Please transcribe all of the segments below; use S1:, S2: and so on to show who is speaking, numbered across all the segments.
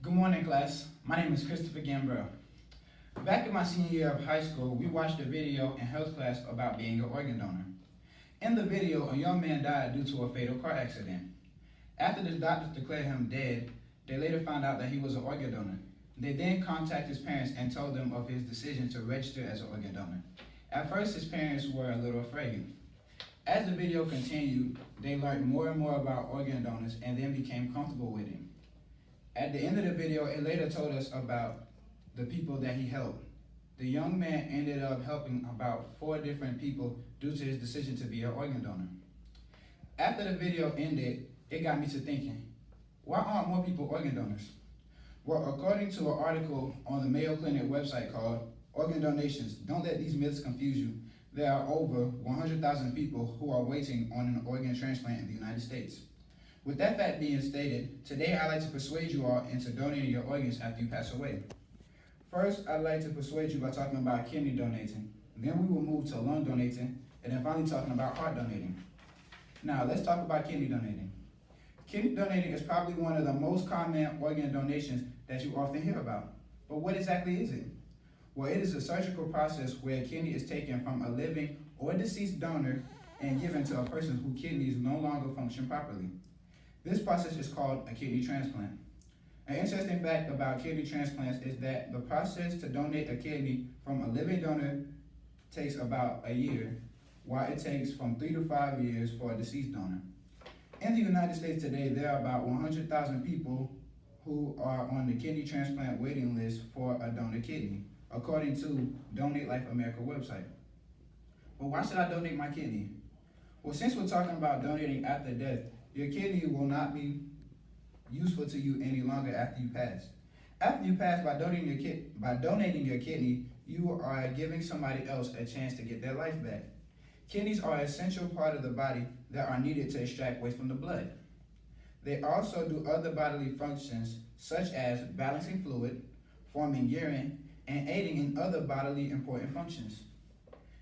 S1: Good morning, class. My name is Christopher Gambrell. Back in my senior year of high school, we watched a video in health class about being an organ donor. In the video, a young man died due to a fatal car accident. After the doctors declared him dead, they later found out that he was an organ donor. They then contacted his parents and told them of his decision to register as an organ donor. At first, his parents were a little afraid. As the video continued, they learned more and more about organ donors and then became comfortable with him. At the end of the video, it later told us about the people that he helped. The young man ended up helping about 4 different people due to his decision to be an organ donor. After the video ended, it got me to thinking, why aren't more people organ donors? Well, according to an article on the Mayo Clinic website called Organ Donations, Don't Let These Myths Confuse You, there are over 100,000 people who are waiting on an organ transplant in the United States. With that fact being stated, today I'd like to persuade you all into donating your organs after you pass away. First, I'd like to persuade you by talking about kidney donating. Then we will move to lung donating, and then finally talking about heart donating. Now, let's talk about kidney donating. Kidney donating is probably one of the most common organ donations that you often hear about. But what exactly is it? Well, it is a surgical process where a kidney is taken from a living or deceased donor and given to a person whose kidneys no longer function properly. This process is called a kidney transplant. An interesting fact about kidney transplants is that the process to donate a kidney from a living donor takes about a year, while it takes from 3 to 5 years for a deceased donor. In the United States today, there are about 100,000 people who are on the kidney transplant waiting list for a donor kidney, according to Donate Life America website. But why should I donate my kidney? Well, since we're talking about donating after death, your kidney will not be useful to you any longer after you pass. After you pass, by donating your kidney, you are giving somebody else a chance to get their life back. Kidneys are an essential part of the body that are needed to extract waste from the blood. They also do other bodily functions such as balancing fluid, forming urine, and aiding in other bodily important functions.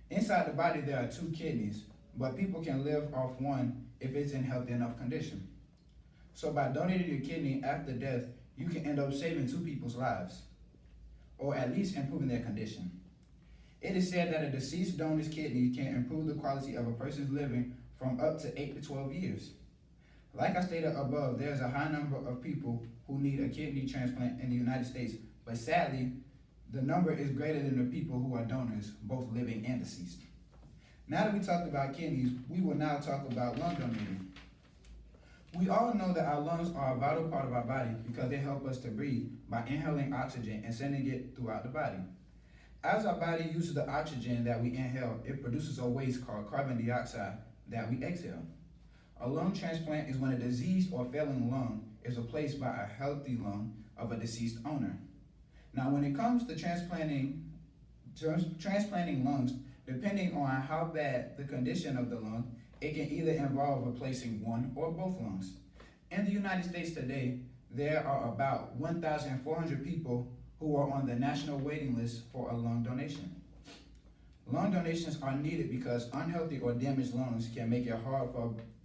S1: Inside the body, there are 2 kidneys, but people can live off one if it's in healthy enough condition. So by donating your kidney after death, you can end up saving 2 people's lives, or at least improving their condition. It is said that a deceased donor's kidney can improve the quality of a person's living from up to 8 to 12 years. Like I stated above, there's a high number of people who need a kidney transplant in the United States, but sadly, the number is greater than the people who are donors, both living and deceased. Now that we talked about kidneys, we will now talk about lung donating. We all know that our lungs are a vital part of our body because they help us to breathe by inhaling oxygen and sending it throughout the body. As our body uses the oxygen that we inhale, it produces a waste called carbon dioxide that we exhale. A lung transplant is when a diseased or failing lung is replaced by a healthy lung of a deceased owner. Now, when it comes to transplanting lungs, depending on how bad the condition of the lung, it can either involve replacing one or both lungs. In the United States today, there are about 1,400 people who are on the national waiting list for a lung donation. Lung donations are needed because unhealthy or damaged lungs can make it hard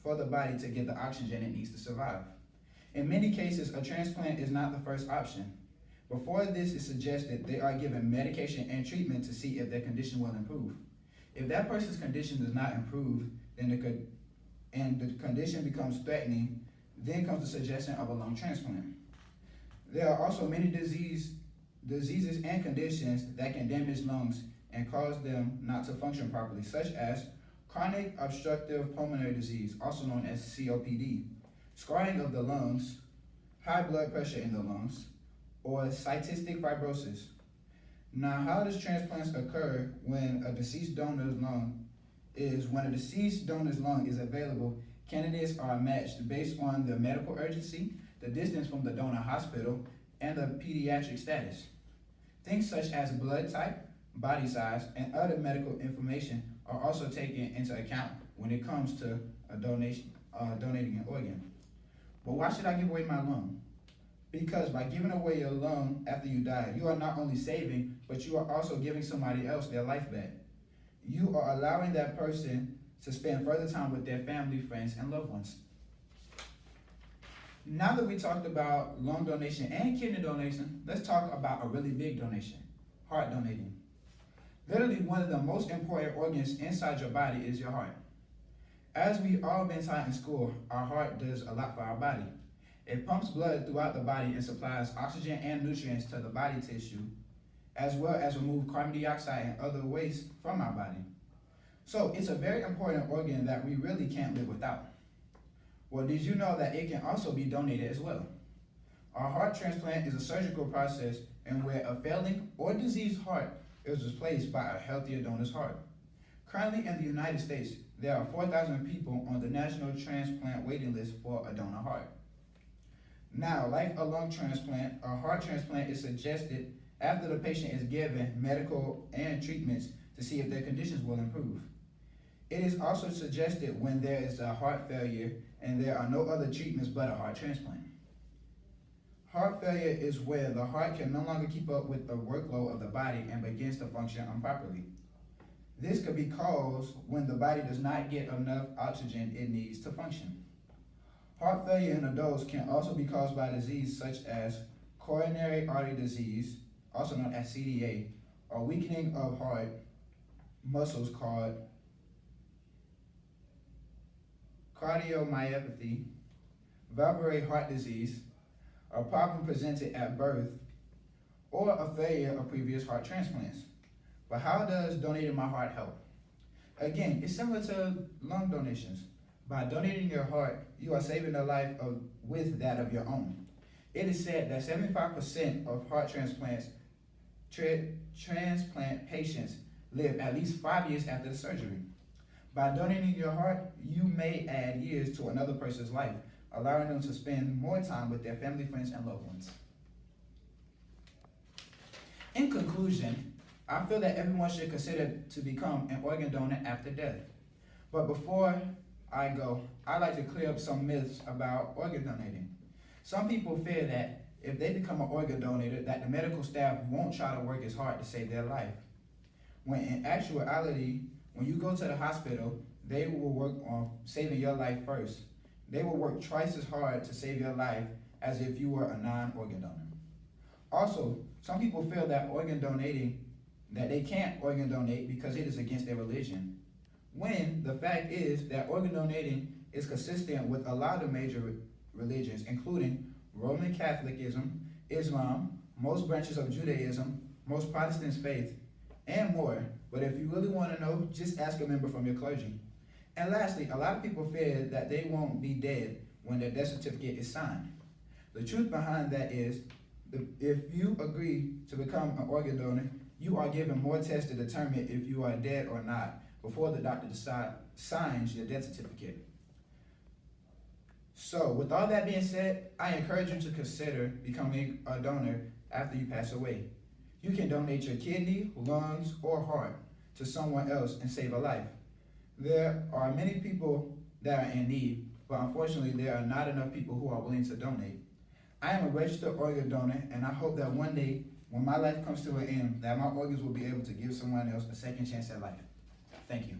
S1: for the body to get the oxygen it needs to survive. In many cases, a transplant is not the first option. Before this is suggested, they are given medication and treatment to see if their condition will improve. If that person's condition does not improve, then the condition becomes threatening, then comes the suggestion of a lung transplant. There are also many diseases and conditions that can damage lungs and cause them not to function properly, such as chronic obstructive pulmonary disease, also known as COPD, scarring of the lungs, high blood pressure in the lungs, or cystic fibrosis. Now, how does transplants occur when a deceased donor's lung is available? Candidates are matched based on the medical urgency, the distance from the donor hospital, and the pediatric status. Things such as blood type, body size, and other medical information are also taken into account when it comes to donating an organ. But why should I give away my lung? Because by giving away your lung after you die, you are not only saving, but you are also giving somebody else their life back. You are allowing that person to spend further time with their family, friends, and loved ones. Now that we talked about lung donation and kidney donation, let's talk about a really big donation, heart donating. Literally one of the most important organs inside your body is your heart. As we all been taught in school, our heart does a lot for our body. It pumps blood throughout the body and supplies oxygen and nutrients to the body tissue, as well as remove carbon dioxide and other waste from our body. So it's a very important organ that we really can't live without. Well, did you know that it can also be donated as well? Our heart transplant is a surgical process in where a failing or diseased heart is replaced by a healthier donor's heart. Currently in the United States, there are 4,000 people on the national transplant waiting list for a donor heart. Now, like a lung transplant, a heart transplant is suggested after the patient is given medical and treatments to see if their conditions will improve. It is also suggested when there is a heart failure and there are no other treatments but a heart transplant. Heart failure is where the heart can no longer keep up with the workload of the body and begins to function improperly. This could be caused when the body does not get enough oxygen it needs to function. Heart failure in adults can also be caused by disease such as coronary artery disease, also known as CDA, or weakening of heart muscles called cardiomyopathy, valvular heart disease, a problem presented at birth, or a failure of previous heart transplants. But how does donating my heart help? Again, it's similar to lung donations. By donating your heart, you are saving a life with that of your own. It is said that 75% of heart transplant patients live at least 5 years after the surgery. By donating your heart, you may add years to another person's life, allowing them to spend more time with their family, friends, and loved ones. In conclusion, I feel that everyone should consider to become an organ donor after death. But before I go, I'd like to clear up some myths about organ donating. Some people fear that if they become an organ donor, that the medical staff won't try to work as hard to save their life. When in actuality, when you go to the hospital, they will work on saving your life first. They will work twice as hard to save your life as if you were a non-organ donor. Also, some people feel that they can't organ donate because it is against their religion. When the fact is that organ donating is consistent with a lot of major religions, including Roman Catholicism, Islam, most branches of Judaism, most Protestant faith, and more. But if you really want to know, just ask a member from your clergy. And lastly, a lot of people fear that they won't be dead when their death certificate is signed. The truth behind that is, if you agree to become an organ donor, you are given more tests to determine if you are dead or not before the doctor signs your death certificate. So, with all that being said, I encourage you to consider becoming a donor after you pass away. You can donate your kidney, lungs, or heart to someone else and save a life. There are many people that are in need, but unfortunately there are not enough people who are willing to donate. I am a registered organ donor, and I hope that one day, when my life comes to an end, that my organs will be able to give someone else a second chance at life. Thank you.